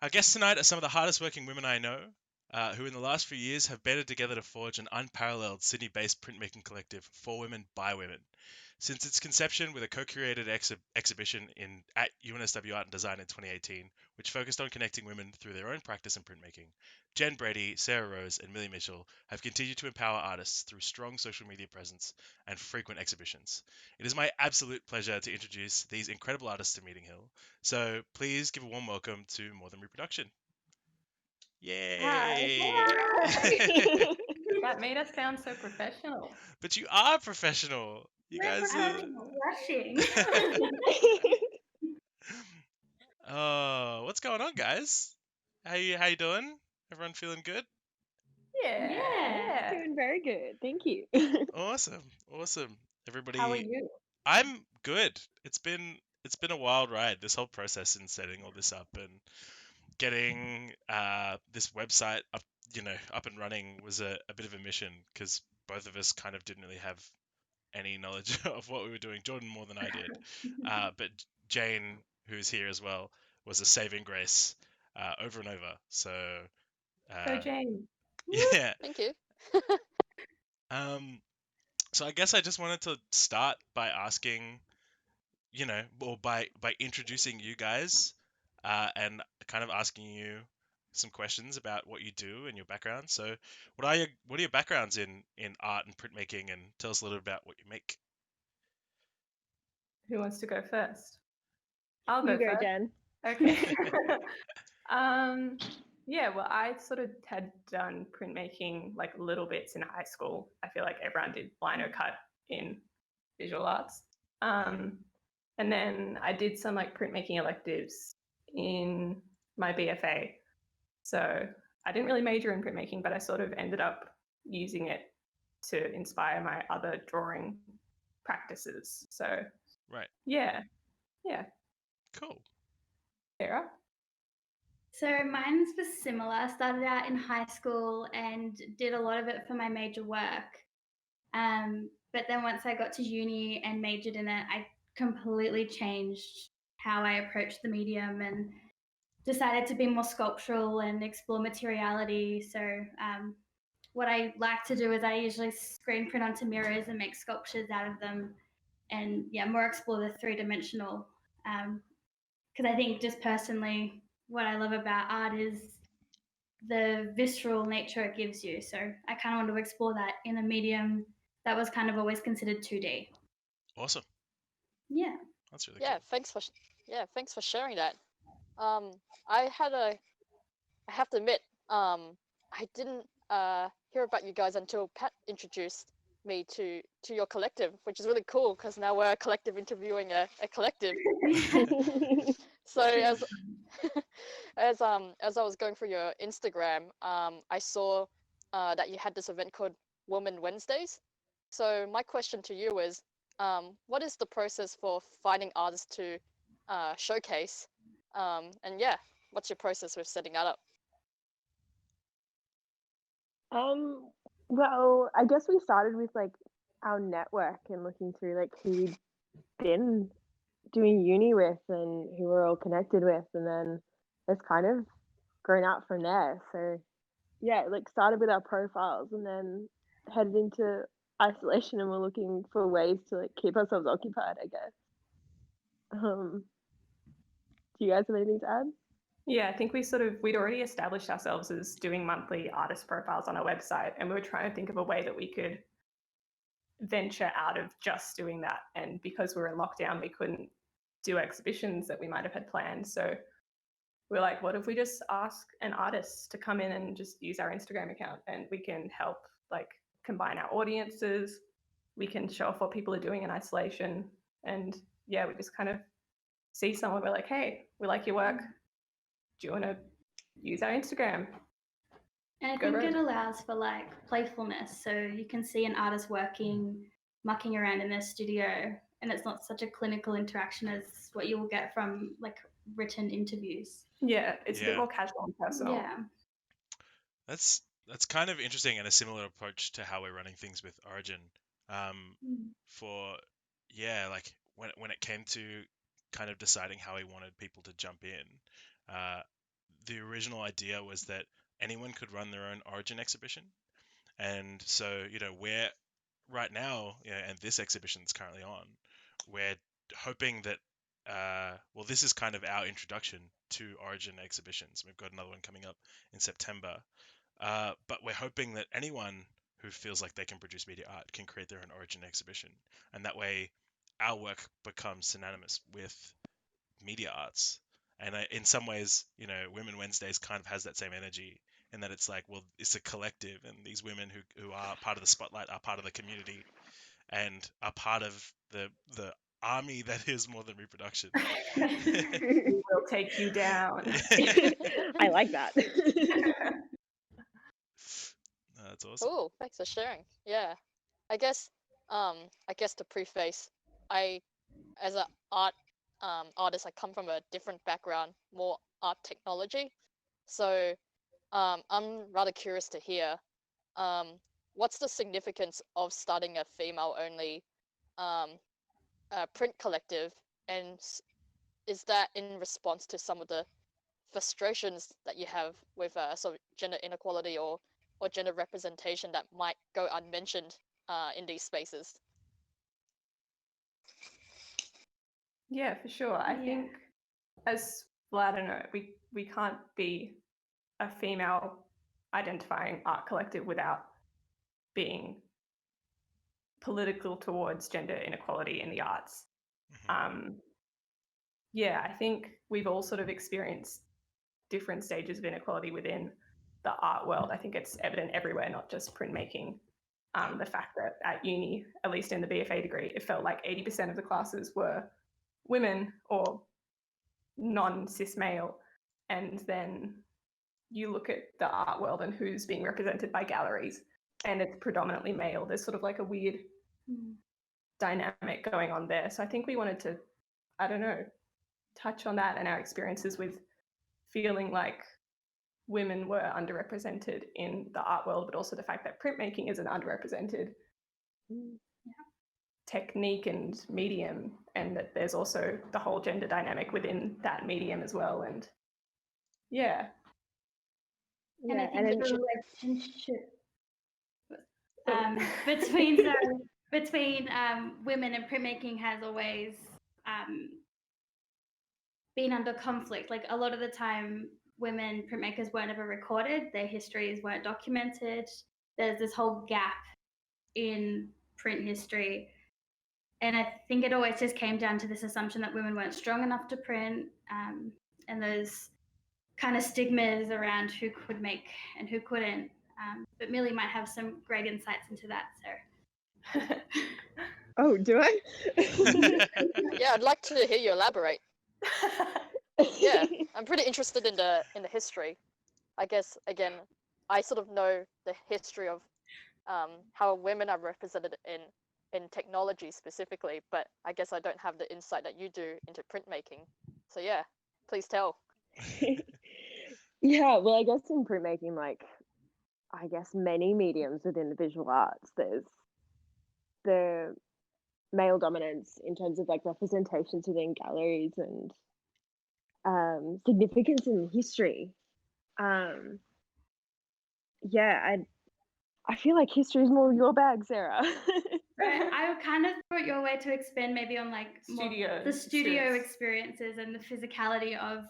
Our guests tonight are some of the hardest working women I know, who in the last few years have banded together to forge an unparalleled Sydney-based printmaking collective for women by women. Since its conception with a co-curated exhibition at UNSW Art and Design in 2018, which focused on connecting women through their own practice in printmaking, Jen Brady, Sarah Rose, and Millie Mitchell have continued to empower artists through strong social media presence and frequent exhibitions. It is my absolute pleasure to introduce these incredible artists to Meeting Hill. So please give a warm welcome to More Than Reproduction. Hi. Yay! That made us sound so professional. But you are professional. You We're guys are. professional. Rushing. Oh, what's going on, guys? How you doing? Everyone feeling good? Yeah. Yeah. Doing very good, thank you. Awesome. How are Everybody, you? I'm good. It's been a wild ride, this whole process in setting all this up and getting this website up and running was a bit of a mission because both of us kind of didn't really have any knowledge of what we were doing. Jordan more than I did, but Jane, who's here as well, was a saving grace over and over. So Go Jane. yeah. Thank you. So I guess I just wanted to start by asking, or by introducing you guys, and kind of asking you some questions about what you do and your background. So, what are your backgrounds in art and printmaking, and tell us a little bit about what you make. Who wants to go first? I'll You go go, first. Jen. Okay. Yeah, well, I sort of had done printmaking like little bits in high school. I feel like everyone did lino cut in visual arts. And then I did some like printmaking electives in my BFA. So I didn't really major in printmaking, but I sort of ended up using it to inspire my other drawing practices. So Right. yeah. Cool. Sarah? So mine was similar. I started out in high school and did a lot of it for my major work. But then once I got to uni and majored in it, I completely changed how I approached the medium and decided to be more sculptural and explore materiality. So what I like to do is I usually screen print onto mirrors and make sculptures out of them, and more explore the three-dimensional. Because I think just personally, what I love about art is the visceral nature it gives you. So I kind of want to explore that in a medium that was kind of always considered 2D. Awesome. Yeah. That's really Yeah, cool. thanks for sharing that. I have to admit, I didn't hear about you guys until Pat introduced me to your collective, which is really cool because now we're a collective interviewing a collective. So as I was going through your Instagram, I saw that you had this event called Women Wednesdays. So my question to you is, what is the process for finding artists to showcase? And yeah, what's your process with setting that up? Well, I guess we started with like our network and looking through like who we'd been doing uni with and who we're all connected with, and then it's kind of grown out from there. So yeah, it like started with our profiles and then headed into isolation, and we're looking for ways to like keep ourselves occupied, I guess. Do you guys have anything to add? Yeah, I think we'd already established ourselves as doing monthly artist profiles on our website, and we were trying to think of a way that we could venture out of just doing that. And because we were in lockdown, we couldn't do exhibitions that we might have had planned. So we're like, what if we just ask an artist to come in and just use our Instagram account, and we can help like combine our audiences. We can show off what people are doing in isolation. And yeah, we just kind of see someone, we're like, hey, we like your work. Do you want to use our Instagram? And I Go think Rose. it allows for like playfulness. So you can see an artist working, mucking around in their studio, and it's not such a clinical interaction as what you will get from like written interviews. Yeah, it's a bit Yeah. more casual and personal. Yeah. That's kind of interesting and a similar approach to how we're running things with Origin. For like when it came to kind of deciding how we wanted people to jump in, the original idea was that anyone could run their own origin exhibition. And so, we're right now, and this exhibition is currently on, we're hoping that, this is kind of our introduction to origin exhibitions. We've got another one coming up in September. But we're hoping that anyone who feels like they can produce media art can create their own origin exhibition. And that way, our work becomes synonymous with media arts. And in some ways, Women Wednesdays kind of has that same energy, in that it's like, well, it's a collective, and these women who are part of the spotlight are part of the community and are part of the army that is More Than Reproduction. We will take you down. I like that. That's awesome. Cool. Thanks for sharing. Yeah. I guess to preface, as an artist, I come from a different background, more art technology. So I'm rather curious to hear what's the significance of starting a female-only print collective, and is that in response to some of the frustrations that you have with sort of gender inequality or gender representation that might go unmentioned in these spaces? Yeah, for sure. I think I don't know, we can't be a female identifying art collective without being political towards gender inequality in the arts. Yeah, I think we've all sort of experienced different stages of inequality within the art world. I think it's evident everywhere, not just printmaking. The fact that at uni, at least in the BFA degree, it felt like 80% of the classes were women or non-cis male. And then you look at the art world and who's being represented by galleries, and it's predominantly male. There's sort of like a weird dynamic going on there. So I think we wanted to, I don't know, touch on that and our experiences with feeling like women were underrepresented in the art world, but also the fact that printmaking is an underrepresented technique and medium, and that there's also the whole gender dynamic within that medium as well. And yeah. And I think the relationship between women and printmaking has always been under conflict. Like, a lot of the time, women printmakers weren't ever recorded, their histories weren't documented. There's this whole gap in print history. And I think it always just came down to this assumption that women weren't strong enough to print, and those kind of stigmas around who could make and who couldn't. But Millie might have some great insights into that. So. Oh, do I? Yeah, I'd like to hear you elaborate. Yeah, I'm pretty interested in the history. I guess, again, I sort of know the history of how women are represented in technology specifically, but I guess I don't have the insight that you do into printmaking. So yeah, please tell. Yeah, well, I guess in printmaking, like, I guess many mediums within the visual arts, there's the male dominance in terms of like representations within galleries and significance in history. Yeah, I feel like history is more your bag, Sarah. Right. I kind of thought your way to expand maybe on like the studio experiences and the physicality of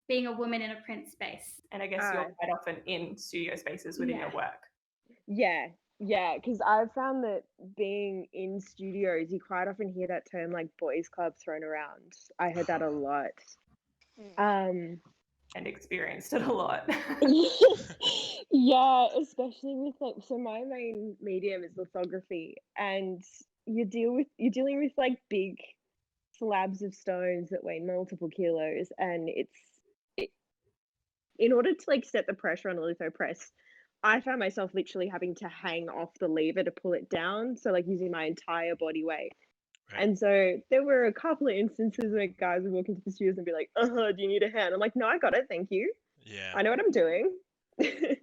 being a woman in a print space. And I guess you're quite often in studio spaces within your work. Yeah, because I've found that being in studios, you quite often hear that term like boys club thrown around. I heard that a lot. And experienced it a lot. Yeah, especially with like, so my main medium is lithography, and you're dealing with like big slabs of stones that weigh multiple kilos, and in order to like set the pressure on a litho press, I found myself literally having to hang off the lever to pull it down, so like using my entire body weight. Right. And so there were a couple of instances where guys would walk into the studios and be like, do you need a hand? I'm like, no, I got it, thank you. Yeah. I know what I'm doing. Yeah,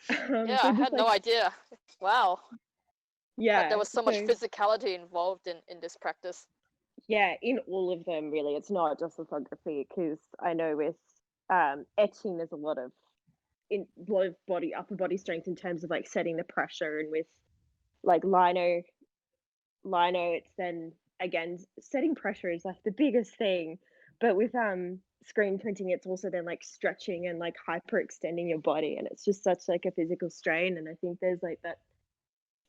I had no idea. Wow. Yeah. That there was so much physicality involved in this practice. Yeah, in all of them, really. It's not just lithography, because I know with etching, there's a lot of upper body strength in terms of like setting the pressure, and with like lino, it's then again setting pressure is like the biggest thing. But with screen printing, it's also then like stretching and like hyperextending your body, and it's just such like a physical strain. And I think there's like that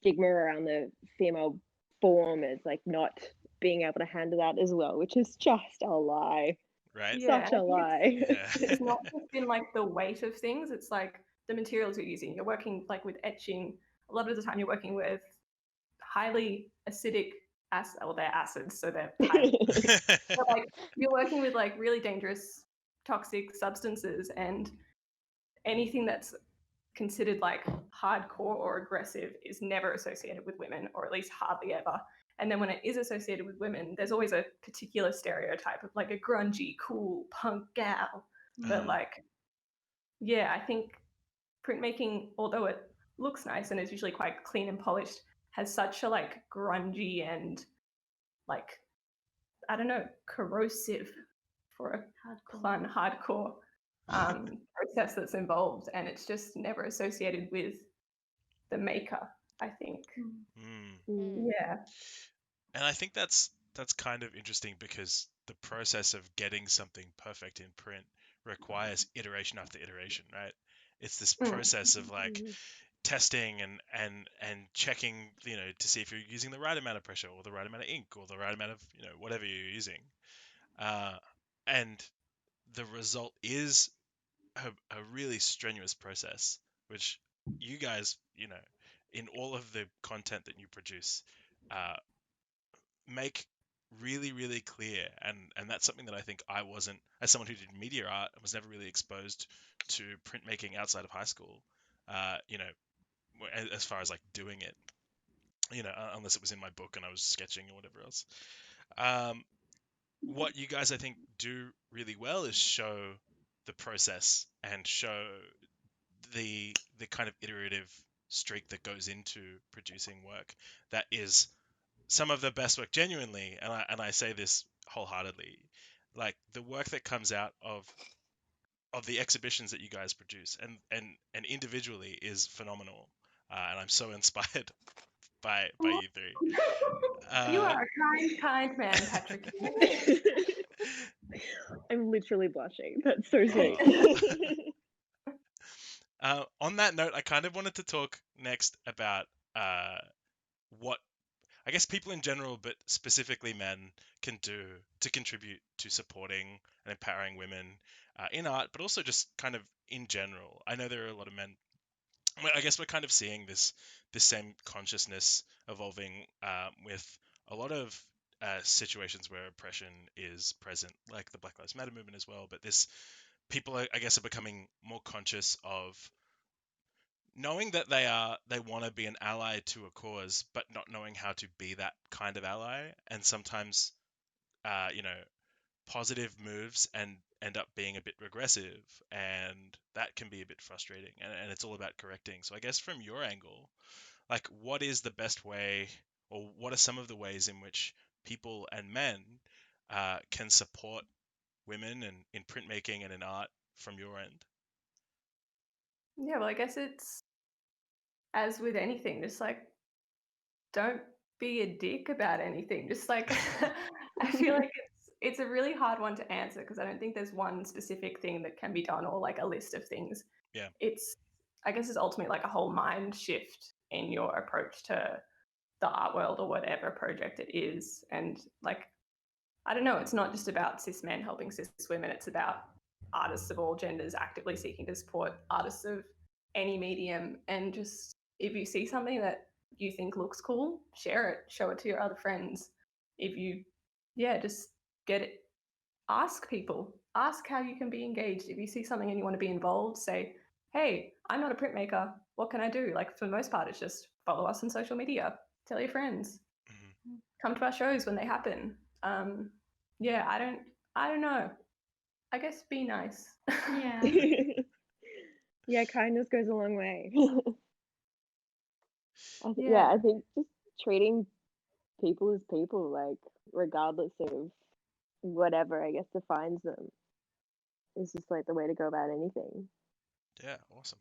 stigma around the female form as like not being able to handle that as well, which is just a lie. Right? Yeah, Such a lie. Yeah. it's not just in like the weight of things, it's like the materials you're using. You're working like with etching, a lot of the time you're working with highly acidic they're acids, so they're highly but like you're working with like really dangerous toxic substances, and anything that's considered like hardcore or aggressive is never associated with women, or at least hardly ever. And then when it is associated with women, there's always a particular stereotype of like a grungy, cool, punk gal. But like, yeah, I think printmaking, although it looks nice and is usually quite clean and polished, has such a like grungy and like, I don't know, corrosive, for a pun, hardcore process that's involved, and it's just never associated with the maker, I think. Yeah. And I think that's kind of interesting, because the process of getting something perfect in print requires iteration after iteration, right? It's this process of like testing and checking, to see if you're using the right amount of pressure or the right amount of ink or the right amount of, whatever you're using. And the result is a really strenuous process, which you guys, in all of the content that you produce, make really, really clear. And that's something that I think I wasn't, as someone who did media art, I was never really exposed to printmaking outside of high school, as far as like doing it, unless it was in my book and I was sketching or whatever else. What you guys, I think, do really well is show the process and show the kind of iterative streak that goes into producing work that is some of the best work, genuinely, and I say this wholeheartedly. Like, the work that comes out of the exhibitions that you guys produce and individually is phenomenal, and I'm so inspired by you three. You are a kind man, Patrick. I'm literally blushing. That's so sweet. On that note, I kind of wanted to talk next about what I guess people in general, but specifically men, can do to contribute to supporting and empowering women in art, but also just kind of in general. I know there are a lot of men. I guess we're kind of seeing this same consciousness evolving with a lot of situations where oppression is present, like the Black Lives Matter movement as well. But people, I guess, are becoming more conscious of knowing that they want to be an ally to a cause, but not knowing how to be that kind of ally. And sometimes, positive moves and end up being a bit regressive, and that can be a bit frustrating. And it's all about correcting. So I guess from your angle, like, what is the best way, or what are some of the ways in which people and men can support women in printmaking and in art from your end? Yeah, well, I guess it's as with anything, just like don't be a dick about anything. Just like I feel like it's a really hard one to answer, because I don't think there's one specific thing that can be done, or like a list of things. Yeah. I guess it's ultimately like a whole mind shift in your approach to the art world or whatever project it is. And like, I don't know, it's not just about cis men helping cis women, it's about artists of all genders actively seeking to support artists of any medium. And just, if you see something that you think looks cool, share it, show it to your other friends. If you, just get it, ask people, ask how you can be engaged. If you see something and you want to be involved, say, hey, I'm not a printmaker, what can I do? Like, for the most part, it's just follow us on social media, tell your friends, come to our shows when they happen. I don't know. I guess be nice. Yeah. Yeah, kindness goes a long way. Yeah. I think just treating people as people, like, regardless of whatever, I guess, defines them. is just like the way to go about anything. Yeah, awesome.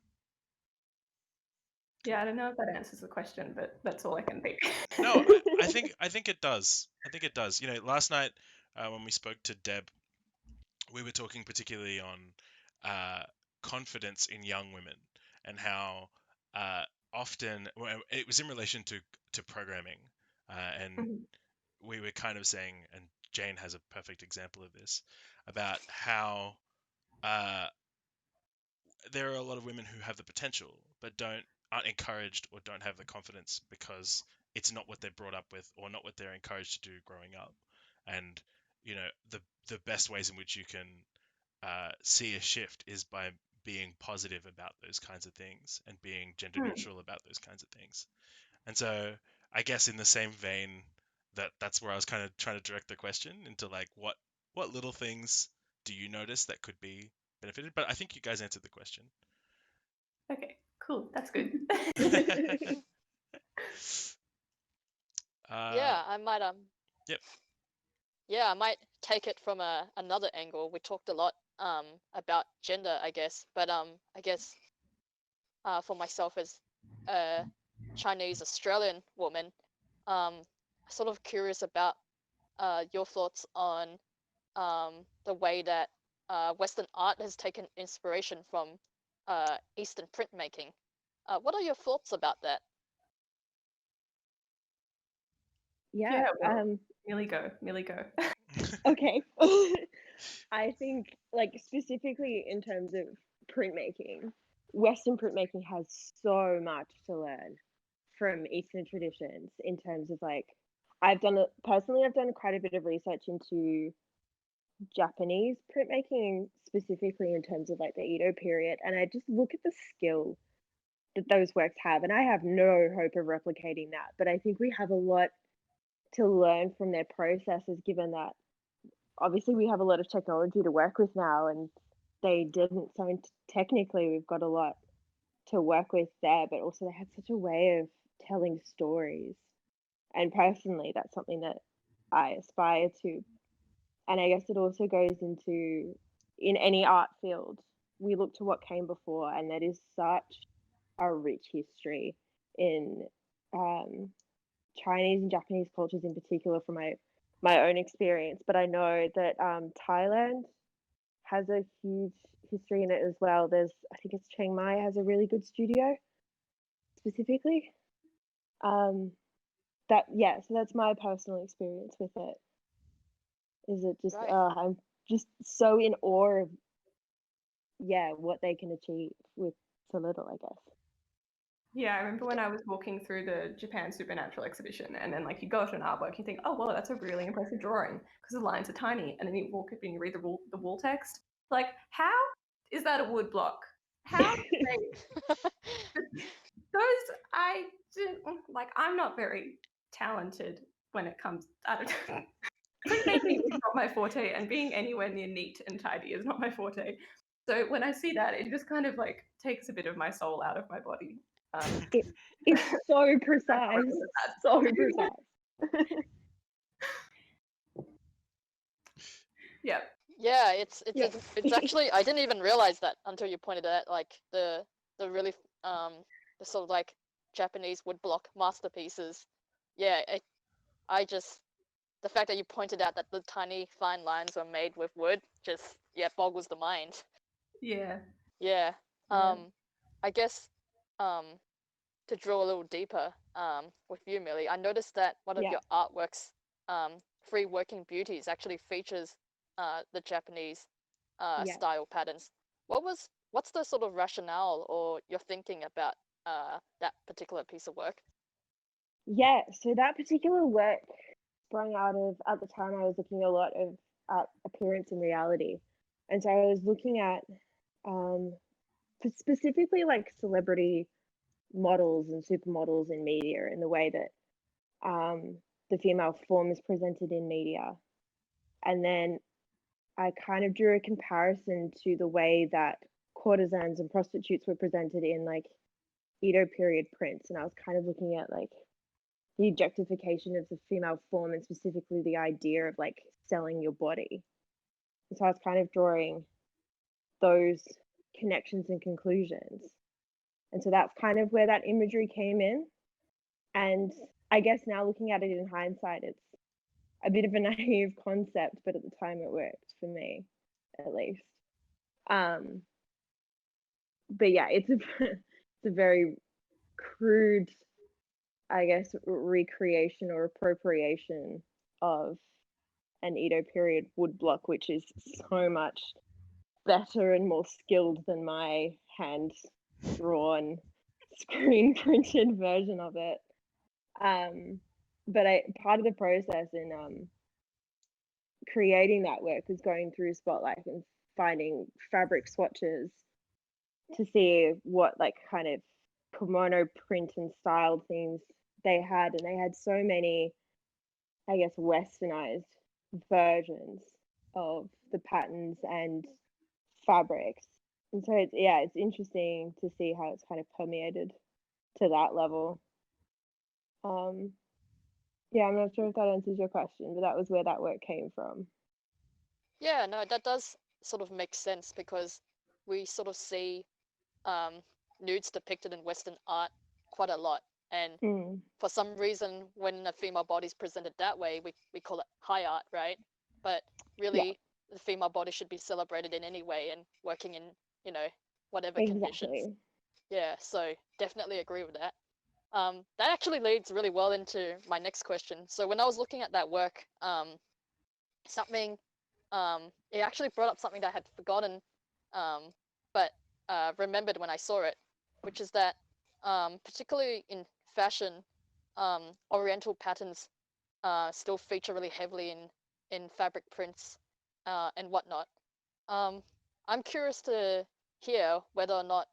Yeah, I don't know if that answers the question, but that's all I can think. No, I think it does. I think it does. Last night when we spoke to Deb, we were talking particularly on confidence in young women and how often it was in relation to programming, and Mhm. we were kind of saying, and Jane has a perfect example of this, about how there are a lot of women who have the potential but aren't encouraged or don't have the confidence because it's not what they're brought up with or not what they're encouraged to do growing up. And the best ways in which you can see a shift is by being positive about those kinds of things and being gender neutral about those kinds of things. And so I guess in the same vein, that's where I was kind of trying to direct the question into, like, what little things do you notice that could be benefited? But I think you guys answered the question. Okay, cool. That's good. Yeah, I might Yep. yeah, I might take it from another angle. We talked a lot about gender, I guess, but I guess for myself as a Chinese Australian woman, sort of curious about your thoughts on the way that Western art has taken inspiration from Eastern printmaking. What are your thoughts about that? Yeah. Well, Millie go. Okay. I think, like, specifically in terms of printmaking, Western printmaking has so much to learn from Eastern traditions in terms of, like, I've done quite a bit of research into Japanese printmaking, specifically in terms of like the Edo period, and I just look at the skill that those works have, and I have no hope of replicating that. But I think we have a lot to learn from their processes, given that obviously we have a lot of technology to work with now, and they didn't. So technically, we've got a lot to work with there, but also they had such a way of telling stories. And personally, that's something that I aspire to. And I guess it also goes into, in any art field, we look to what came before, and that is such a rich history in Chinese and Japanese cultures in particular, from my own experience. But I know that Thailand has a huge history in it as well. I think it's Chiang Mai has a really good studio specifically. So that's my personal experience with it. Is it just Right. I'm just so in awe of what they can achieve with so little, I guess. Yeah, I remember when I was walking through the Japan Supernatural exhibition, and then like you go to an artwork, you think, oh wow, that's a really impressive drawing because the lines are tiny, and then you walk up and you read the wall text. Like, how is that a wood block? How do they? Those I didn't like. I'm not very talented when it comes. I don't know. Printmaking is not my forte, and being anywhere near neat and tidy is not my forte. So when I see that, it just kind of like takes a bit of my soul out of my body. It's so precise. So precise. Yeah. Yeah, it's actually, I didn't even realize that until you pointed out, like the really the sort of like Japanese woodblock masterpieces. Yeah, the fact that you pointed out that the tiny fine lines were made with wood just boggles the mind. Yeah. Yeah. Yeah. I guess to draw a little deeper with you, Millie, I noticed that one of Yeah. your artworks, Free Working Beauties, actually features the Japanese Yeah. style patterns. What's the sort of rationale or your thinking about that particular piece of work? Yeah, so that particular work sprung out of, at the time I was looking a lot of at appearance and reality. And so I was looking at specifically like celebrity models and supermodels in media, and the way that the female form is presented in media. And then I kind of drew a comparison to the way that courtesans and prostitutes were presented in like Edo period prints. And I was kind of looking at like the objectification of the female form, and specifically the idea of like selling your body. And so I was kind of drawing those connections and conclusions. And so that's kind of where that imagery came in. And I guess now looking at it in hindsight, it's a bit of a naive concept, but at the time it worked for me, at least. But yeah, it's a very crude, I guess, recreation or appropriation of an Edo period woodblock, which is so much better and more skilled than my hand drawn screen printed version of it. But part of the process in creating that work was going through Spotlight and finding fabric swatches to see what like kind of kimono print and styled things they had, and they had so many, I guess, westernized versions of the patterns and fabrics. And so it's interesting to see how it's kind of permeated to that level. Yeah, I'm not sure if that answers your question, but that was where that work came from. Yeah, no, that does sort of make sense because we sort of see nudes depicted in Western art quite a lot. And for some reason, when a female body is presented that way, we call it high art, right? But really, the female body should be celebrated in any way and working in, you know, whatever conditions. Yeah, so definitely agree with that. That actually leads really well into my next question. So when I was looking at that work, something, it actually brought up something that I had forgotten, but remembered when I saw it, which is that particularly in fashion, Oriental patterns still feature really heavily in fabric prints and whatnot. I'm curious to hear whether or not,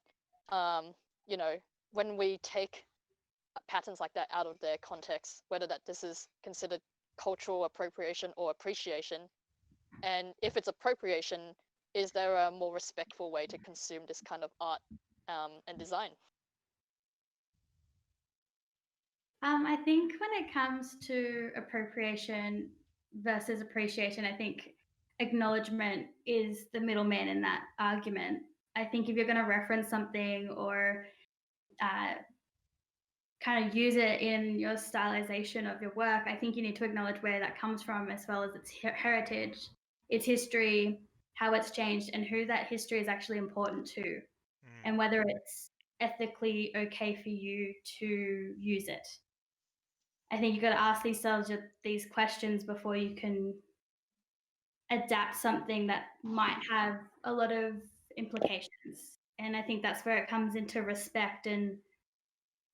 you know, when we take patterns like that out of their context, whether that this is considered cultural appropriation or appreciation, and if it's appropriation, is there a more respectful way to consume this kind of art and design? I think when it comes to appropriation versus appreciation, I think acknowledgement is the middleman in that argument. I think if you're going to reference something or kind of use it in your stylization of your work, I think you need to acknowledge where that comes from, as well as its heritage, its history, how it's changed, and who that history is actually important to, and whether it's ethically okay for you to use it. I think you've got to ask yourselves these questions before you can adapt something that might have a lot of implications. And I think that's where it comes into respect and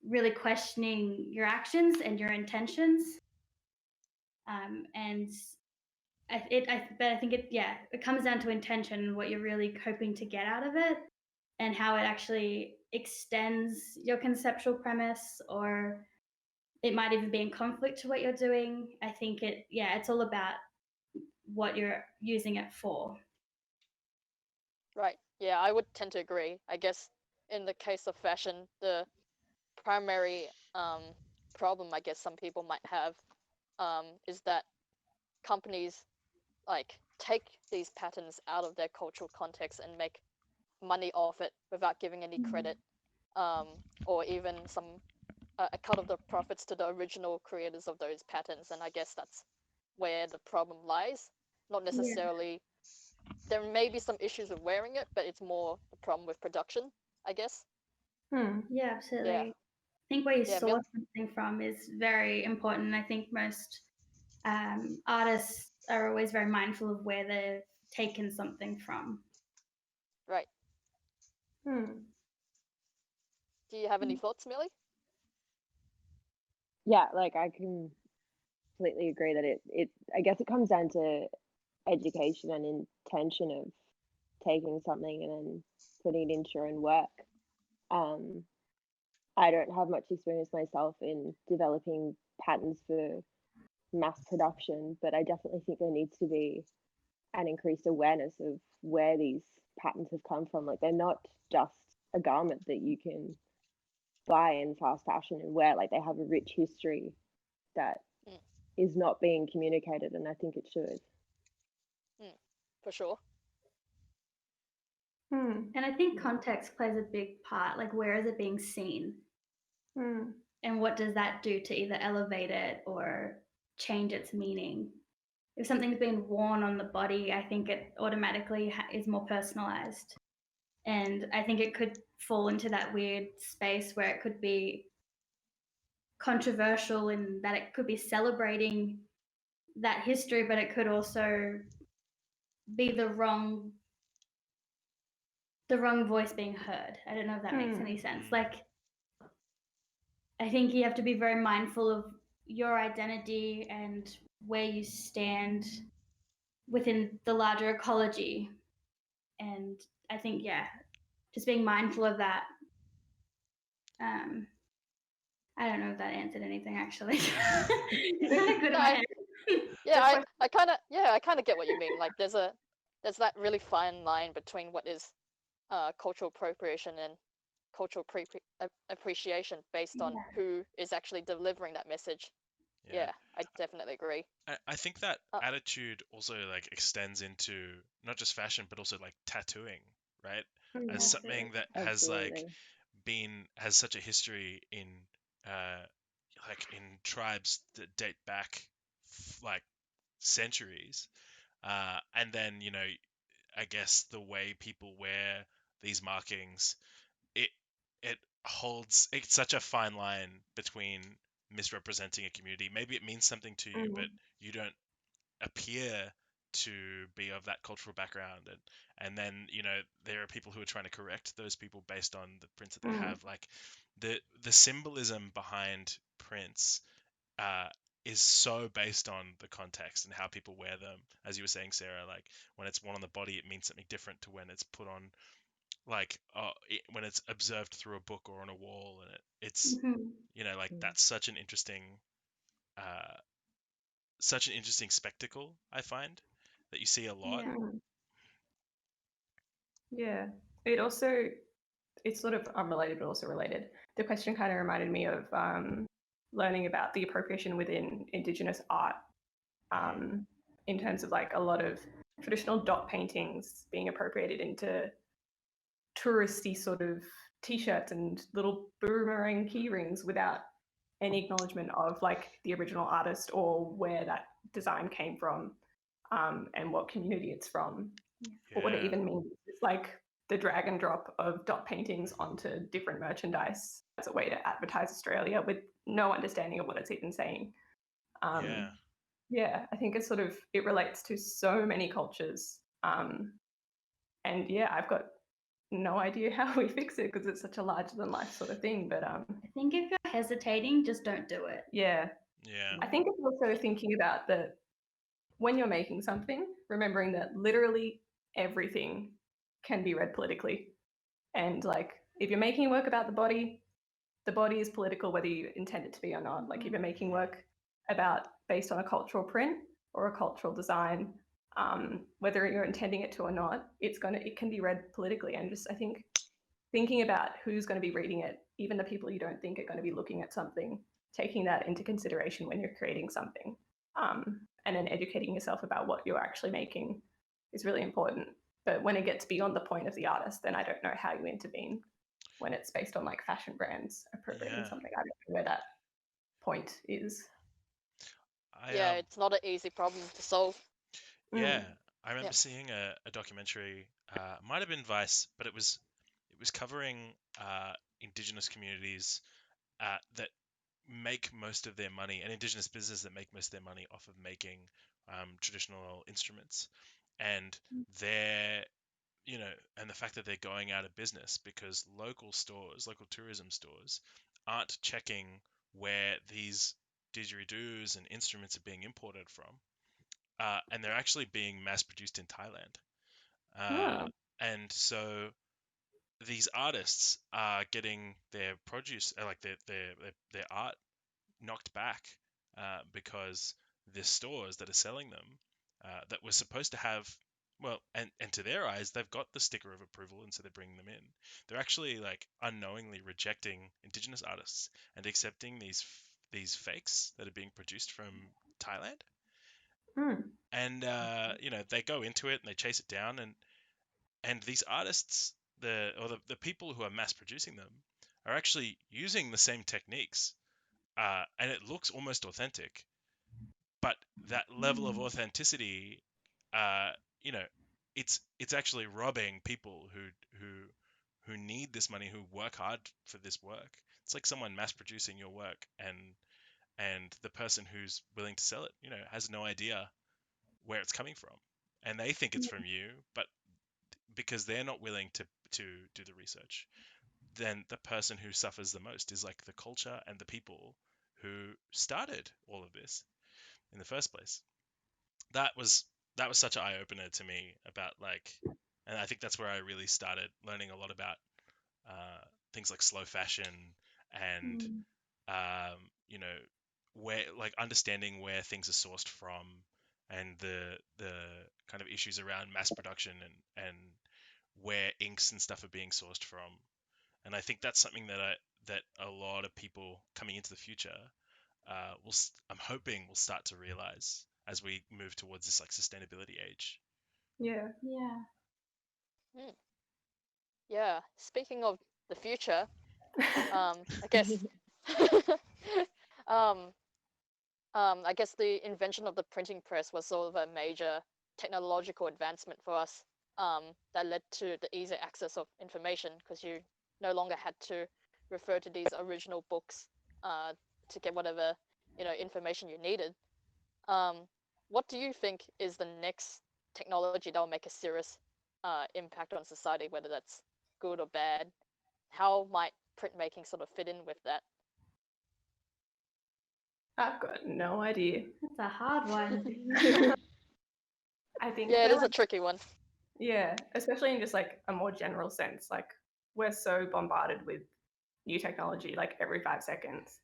really questioning your actions and your intentions. But I think it comes down to intention and what you're really hoping to get out of it, and how it actually extends your conceptual premise, or it might even be in conflict to what you're doing. I think it's all about what you're using it for. Right. Yeah, I would tend to agree. I guess in the case of fashion, the primary problem I guess some people might have is that companies like take these patterns out of their cultural context and make money off it without giving any credit, or even a cut of the profits to the original creators of those patterns. And I guess that's where the problem lies. Not necessarily, there may be some issues with wearing it, but it's more the problem with production, I guess. Yeah, absolutely. Yeah. I think where you source something from is very important. I think most artists are always very mindful of where they've taken something from. Right. Do you have any thoughts, Millie? Yeah, like I can completely agree that it I guess it comes down to education and intention of taking something and then putting it into your own work. I don't have much experience myself in developing patterns for mass production, but I definitely think there needs to be an increased awareness of where these patterns have come from. Like, they're not just a garment that you can buy in fast fashion and wear. Like, they have a rich history that is not being communicated, and I think it should. For sure. And I think context plays a big part. Like, where is it being seen? And what does that do to either elevate it or change its meaning? If something's been worn on the body, I think it automatically is more personalized. And I think it could fall into that weird space where it could be controversial in that it could be celebrating that history, but it could also be the wrong voice being heard. I don't know if that makes any sense. Like, I think you have to be very mindful of your identity and where you stand within the larger ecology. And I think, yeah, just being mindful of that. I don't know if that answered anything, actually. It's kind of good in my head. Yeah, I kind of get what you mean. Like, there's that really fine line between what is cultural appropriation and cultural appreciation based on who is actually delivering that message. Yeah, I definitely agree. I think that attitude also like extends into not just fashion, but also like tattooing, right? As something that has like has such a history in like in tribes that date back like centuries, and then I guess the way people wear these markings, it it's such a fine line between misrepresenting a community. Maybe it means something to you, but you don't appear to be of that cultural background, and then there are people who are trying to correct those people based on the prints that they have. Like the symbolism behind prints is so based on the context and how people wear them. As you were saying, Sarah, like when it's worn on the body, it means something different to when it's put on, like when it's observed through a book or on a wall, and it's like that's such an interesting spectacle, I find, that you see a lot. Yeah. It's sort of unrelated but also related. The question kind of reminded me of learning about the appropriation within Indigenous art, in terms of like a lot of traditional dot paintings being appropriated into touristy sort of t-shirts and little boomerang key rings without any acknowledgement of like the original artist or where that design came from, and what community it's from, or what it even means. It's like the drag and drop of dot paintings onto different merchandise as a way to advertise Australia with no understanding of what it's even saying. Yeah, I think it relates to so many cultures. And yeah, I've got no idea how we fix it because it's such a larger than life sort of thing. But I think if you're hesitating, just don't do it. Yeah. I think it's also thinking about that when you're making something, remembering that literally everything can be read politically. And like if you're making work about the body is political whether you intend it to be or not. Like if you're making work based on a cultural print or a cultural design, whether you're intending it to or not, it can be read politically. And just I think thinking about who's going to be reading it, even the people you don't think are going to be looking at something, taking that into consideration when you're creating something, and then educating yourself about what you're actually making is really important. But when it gets beyond the point of the artist, then I don't know how you intervene when it's based on like fashion brands appropriating something. I don't know where that point is. It's not an easy problem to solve. I remember seeing a documentary, might have been Vice, but it was covering Indigenous communities that make most of their money, and Indigenous businesses that make most of their money off of making traditional instruments, and and the fact that they're going out of business because local tourism stores aren't checking where these didgeridoos and instruments are being imported from, and they're actually being mass produced in Thailand. And so these artists are getting their produce, like their art, knocked back because the stores that are selling them, that were supposed to have, well, and to their eyes, they've got the sticker of approval, and so they're bringing them in. They're actually like unknowingly rejecting Indigenous artists and accepting these fakes that are being produced from Thailand. And they go into it and they chase it down, and And these artists, the people who are mass producing them, are actually using the same techniques, and it looks almost authentic. But that level of authenticity, you know, it's actually robbing people who need this money, who work hard for this work. It's like someone mass producing your work, and the person who's willing to sell it, has no idea where it's coming from, and they think it's from you, but because they're not willing to do the research, then the person who suffers the most is like the culture and the people who started all of this in the first place. That was such an eye opener to me about, like, and I think that's where I really started learning a lot about things like slow fashion and you know, where, like, understanding where things are sourced from, and the kind of issues around mass production, and where inks and stuff are being sourced from. And I think that's something that a lot of people coming into the future I'm hoping will start to realize as we move towards this, like, sustainability age. Yeah. Yeah. Yeah. Speaking of the future, I guess I guess the invention of the printing press was sort of a major technological advancement for us, that led to the easier access of information, because you no longer had to refer to these original books to get whatever information you needed. What do you think is the next technology that will make a serious impact on society, whether that's good or bad? How might printmaking sort of fit in with that? I've got no idea. That's a hard one. I think Yeah, it that, is a tricky one. yeah, especially in just like a more general sense. Like, we're so bombarded with new technology like every 5 seconds.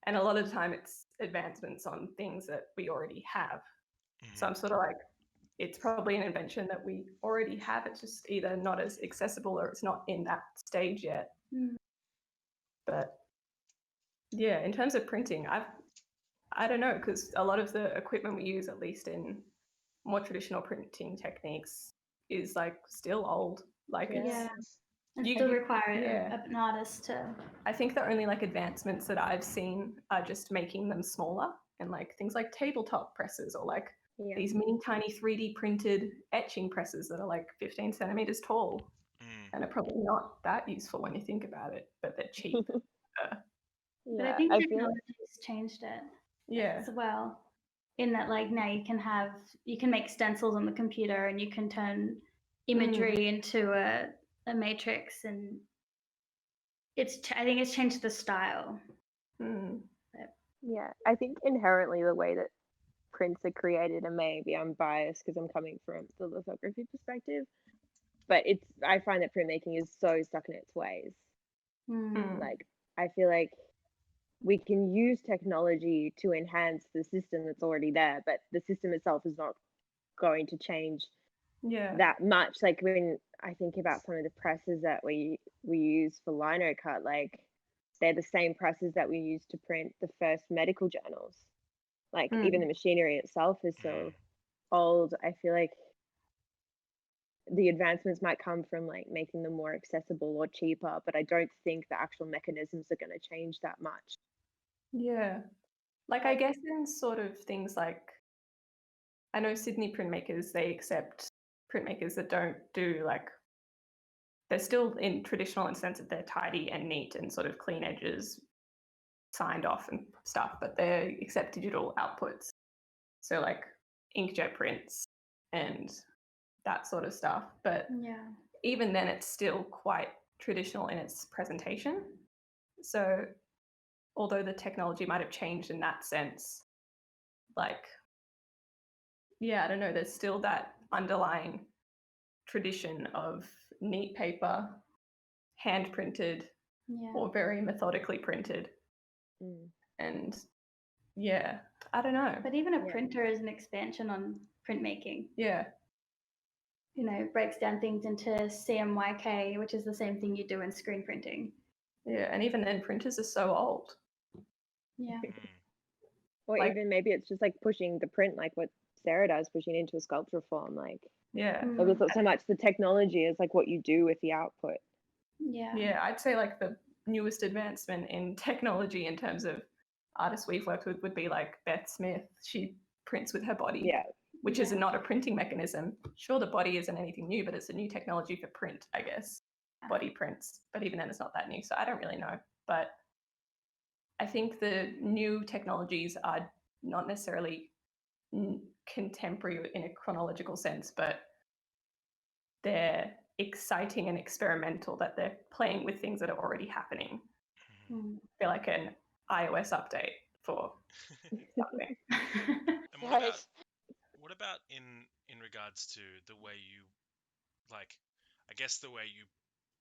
And a lot of the time it's advancements on things that we already have. So I'm sort of like, it's probably an invention that we already have. It's just either not as accessible or it's not in that stage yet. But yeah, in terms of printing, I don't know, because a lot of the equipment we use, at least in more traditional printing techniques, is like still old. Like, Yeah. And You- still you- require yeah. an artist to. I think the only like advancements that I've seen are just making them smaller, and like things like tabletop presses, or like Yeah. these mini tiny 3D printed etching presses that are like 15 centimeters tall and are probably not that useful when you think about it, but they're cheap. But I Yeah, think I feel technology's changed it Yeah. as well. In that, like, now you can make stencils on the computer, and you can turn imagery into a matrix, and I think it's changed the style. yeah, I think inherently the way that prints are created, and maybe I'm biased because I'm coming from the lithography perspective, but I find that printmaking is so stuck in its ways. Like, I feel like we can use technology to enhance the system that's already there, but the system itself is not going to change that much. Like, when I think about some of the presses that we use for lino cut, like, they're the same presses that we used to print the first medical journals. Like, even the machinery itself is so old. I feel like the advancements might come from, like, making them more accessible or cheaper, but I don't think the actual mechanisms are going to change that much. Yeah. Like, I guess in sort of things like, I know Sydney printmakers, they accept printmakers that don't do, like, they're still in traditional in the sense that they're tidy and neat and sort of clean edges, signed off and stuff, but they accept digital outputs. So like inkjet prints and that sort of stuff. But even then, it's still quite traditional in its presentation. So although the technology might have changed in that sense, like, yeah, I don't know, there's still that underlying tradition of neat paper, hand printed, or very methodically printed. And yeah, I don't know. But even a printer is an expansion on printmaking. Yeah. You know, it breaks down things into CMYK, which is the same thing you do in screen printing. Yeah, and even then, printers are so old. Yeah. Or Like- even maybe it's just like pushing the print, like what Sarah does, pushing it into a sculpture form. Like, Yeah. Maybe it's not so much the technology as like what you do with the output. Yeah, I'd say like the newest advancement in technology in terms of artists we've worked with would be like Beth Smith. She prints with her body, Yeah. which is not a printing mechanism. Sure, the body isn't anything new, but it's a new technology for print, I guess. Body prints, but even then it's not that new, so I don't really know. But I think the new technologies are not necessarily contemporary in a chronological sense, but they're exciting and experimental, that they're playing with things that are already happening. They're like an iOS update for something. And what about in regards to the way you, like, I guess the way you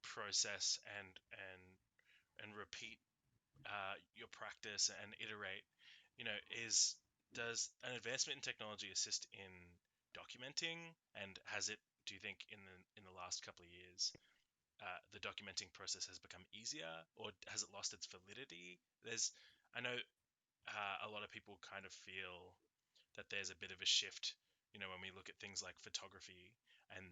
process and repeat your practice and iterate, does an advancement in technology assist in documenting, and has it, do you think, in the last couple of years, the documenting process has become easier, or has it lost its validity? I know a lot of people kind of feel that there's a bit of a shift, when we look at things like photography and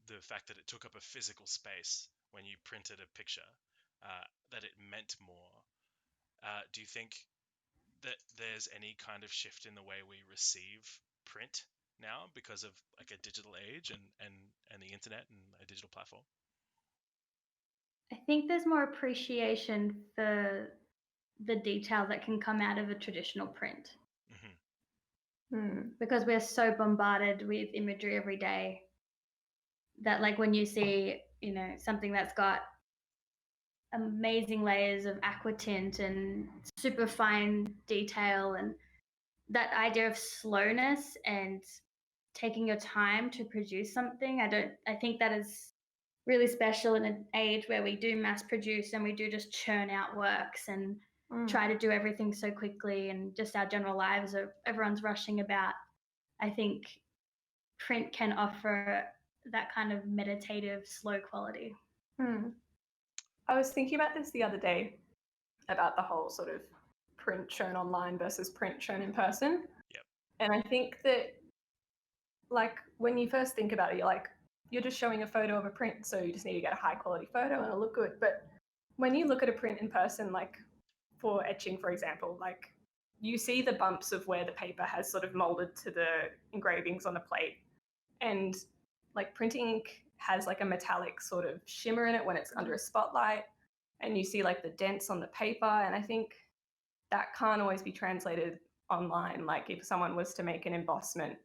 the fact that it took up a physical space when you printed a picture, that it meant more. Do you think that there's any kind of shift in the way we receive print now because of like a digital age and the internet and a digital platform? I think there's more appreciation for the detail that can come out of a traditional print. Because we're so bombarded with imagery every day that, like, when you see, something that's got amazing layers of aqua tint and super fine detail, and that idea of slowness and taking your time to produce something, I think that is really special in an age where we do mass produce and we do just churn out works and try to do everything so quickly, and just our general lives are, everyone's rushing about. I think print can offer that kind of meditative, slow quality. I was thinking about this the other day, about the whole sort of print shown online versus print shown in person. Yep. And I think that, like, when you first think about it, you're just showing a photo of a print, so you just need to get a high quality photo and it'll look good. But when you look at a print in person, like for etching, for example, like you see the bumps of where the paper has sort of molded to the engravings on the plate. And like printing ink has like a metallic sort of shimmer in it when it's under a spotlight, and you see like the dents on the paper. And I think that can't always be translated online. Like if someone was to make an embossment,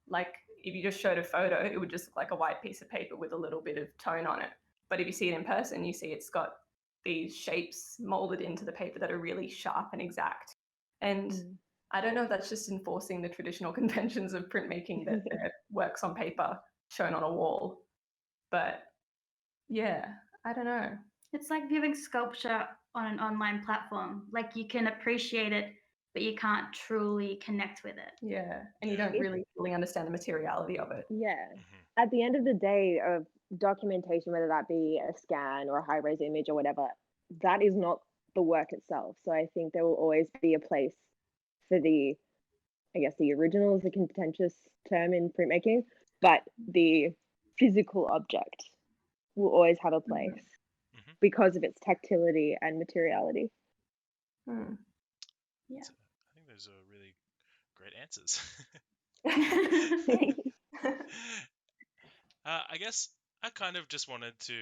like if you just showed a photo, it would just look like a white piece of paper with a little bit of tone on it. But if you see it in person, you see it's got these shapes molded into the paper that are really sharp and exact. And I don't know if that's just enforcing the traditional conventions of printmaking, that there works on paper shown on a wall. But yeah, I don't know. It's like viewing sculpture on an online platform. Like you can appreciate it, but you can't truly connect with it. Yeah, and you don't really fully understand the materiality of it. Yeah. At the end of the day, of documentation, whether that be a scan or a high-res image or whatever, that is not the work itself. So I think there will always be a place for the original is a contentious term in printmaking, but the physical object will always have a place because of its tactility and materiality. Yeah. So I think those are really great answers. I guess I kind of just wanted to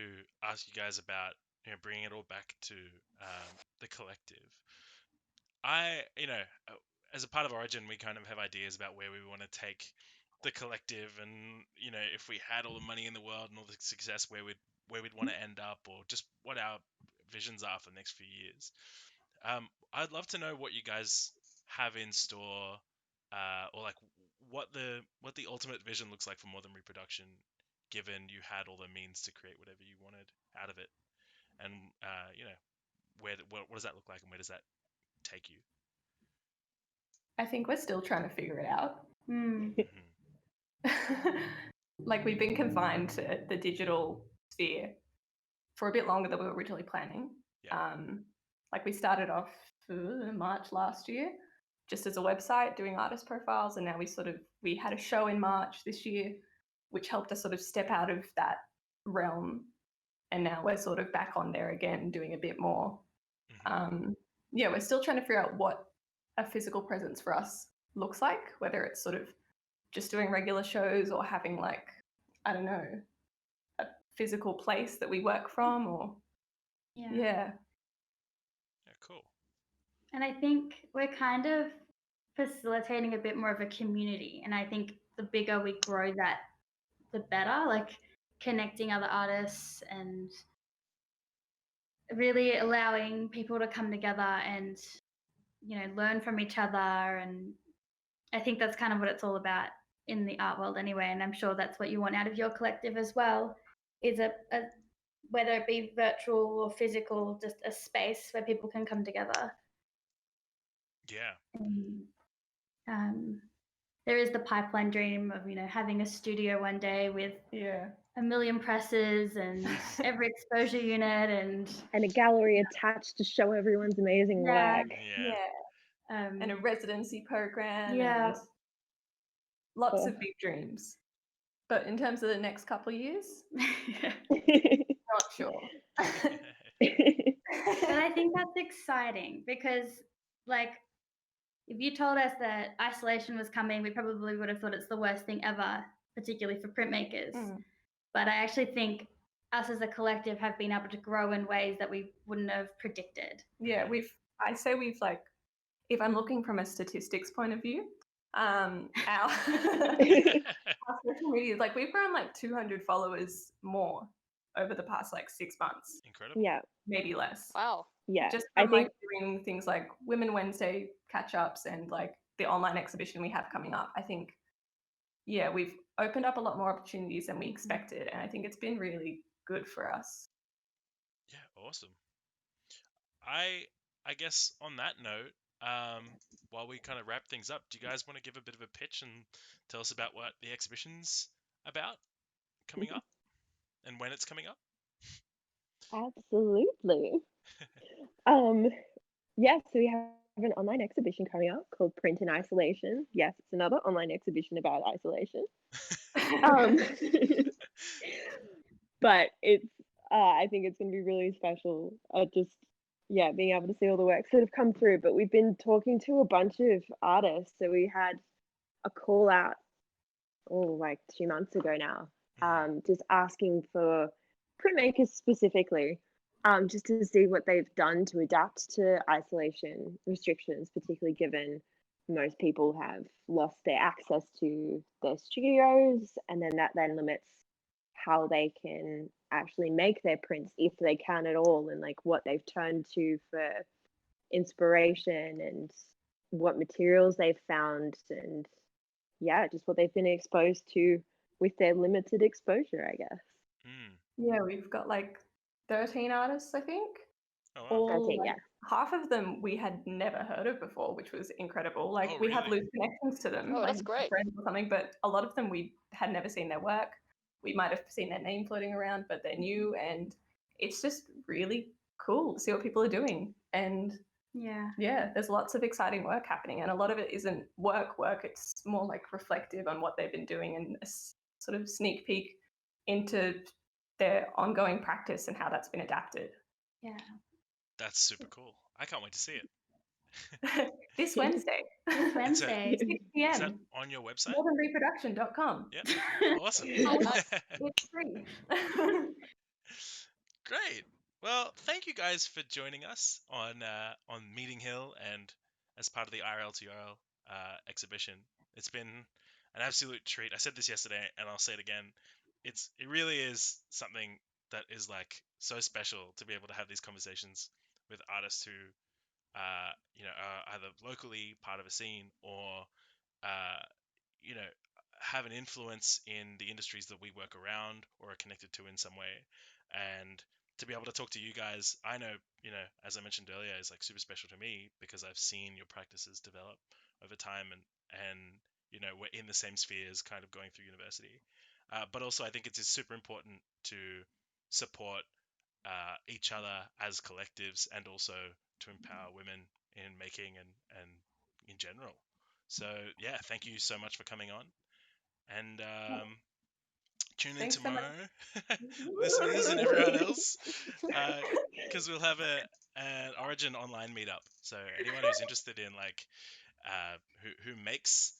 ask you guys about, bringing it all back to the collective. As a part of Origin, we kind of have ideas about where we want to take the collective, and if we had all the money in the world and all the success, where we'd want to end up, or just what our visions are for the next few years. I'd love to know what you guys have in store, or like what the ultimate vision looks like for More Than Reproduction, given you had all the means to create whatever you wanted out of it, and what does that look like, and where does that take you? I think we're still trying to figure it out. Like we've been confined to the digital sphere for a bit longer than we were originally planning. Like we started off March last year, just as a website doing artist profiles, and now we had a show in March this year. which helped us sort of step out of that realm. And now we're sort of back on there again, doing a bit more. Yeah, we're still trying to figure out what a physical presence for us looks like, whether it's sort of just doing regular shows or having like, I don't know, a physical place that we work from, or yeah. Cool. And I think we're kind of facilitating a bit more of a community, and I think the bigger we grow that, the better, like connecting other artists and really allowing people to come together and, you know, learn from each other. And I think that's kind of what it's all about in the art world anyway, and I'm sure that's what you want out of your collective as well, is a whether it be virtual or physical, just a space where people can come together. Yeah. And, there is the pipeline dream of, you know, having a studio one day with a million presses and every exposure unit and a gallery attached to show everyone's amazing work. And a residency program and lots of big dreams. But in terms of the next couple of years, not sure. But I think that's exciting because, like, if you told us that isolation was coming, we probably would have thought it's the worst thing ever, particularly for printmakers. But I actually think us as a collective have been able to grow in ways that we wouldn't have predicted. Yeah, I say we've like, if I'm looking from a statistics point of view, our social media, like we've grown like 200 followers more over the past like 6 months. Incredible. Yeah. Maybe less. Wow. Yeah. Just from like doing things like Women Wednesday catch-ups and like the online exhibition we have coming up. I think, yeah, we've opened up a lot more opportunities than we expected, and I think it's been really good for us. Yeah, awesome. I guess on that note, while we kind of wrap things up, do you guys want to give a bit of a pitch and tell us about what the exhibition's about coming up and when it's coming up? Absolutely. Yes, so we have an online exhibition coming up called Print in Isolation. Yes, it's another online exhibition about isolation. But it's I think it's going to be really special. Just being able to see all the works that have come through. But we've been talking to a bunch of artists. So we had a call out, like 2 months ago now, just asking for printmakers specifically, just to see what they've done to adapt to isolation restrictions, particularly given most people have lost their access to their studios, and then that then limits how they can actually make their prints, if they can at all, and like what they've turned to for inspiration and what materials they've found, and just what they've been exposed to with their limited exposure, I guess. Yeah, we've got like 13 artists, I think. Oh, wow. 13, like, half of them we had never heard of before, which was incredible. Like Oh, we have really? loose connections to them, Oh, like that's great. friends or something, but a lot of them we had never seen their work. We might have seen their name floating around, but they're new, and it's just really cool to see what people are doing. And yeah, there's lots of exciting work happening, and a lot of it isn't work. It's more like reflective on what they've been doing and a sort of sneak peek into their ongoing practice and how that's been adapted. Yeah. That's super cool. I can't wait to see it. This Wednesday. This Wednesday. 6 p.m. Is that on your website? MoreThanReproduction.com. Yeah. Awesome. It's free. Great. Well, thank you guys for joining us on Meeting Hill and as part of the IRL2RL exhibition. It's been an absolute treat. I said this yesterday, and I'll say it again. It really is something that is like so special to be able to have these conversations with artists who, are either locally part of a scene or, have an influence in the industries that we work around or are connected to in some way. And to be able to talk to you guys, I know, as I mentioned earlier, is like super special to me because I've seen your practices develop over time, and we're in the same spheres kind of going through university. But also I think it's super important to support each other as collectives, and also to empower women in making and in general. So yeah, thank you so much for coming on. And Tune in Thanks so much. tomorrow, listeners and everyone else, because we'll have an Origin online meetup. So anyone who's interested in like who makes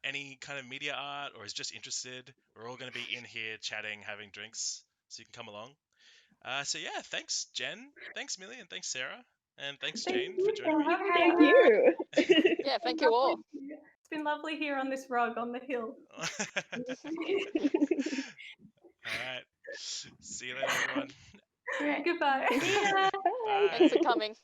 any kind of media art or is just interested, we're all going to be in here chatting, having drinks, so you can come along. So yeah, thanks Jen, thanks Millie, and thanks Sarah, and thanks Thank Jane you. for joining me. Thank you. Yeah, thank you all. It's been lovely here on this rug on the hill. All right. See you later, everyone. All right. Goodbye. See ya. Bye. Thanks for coming.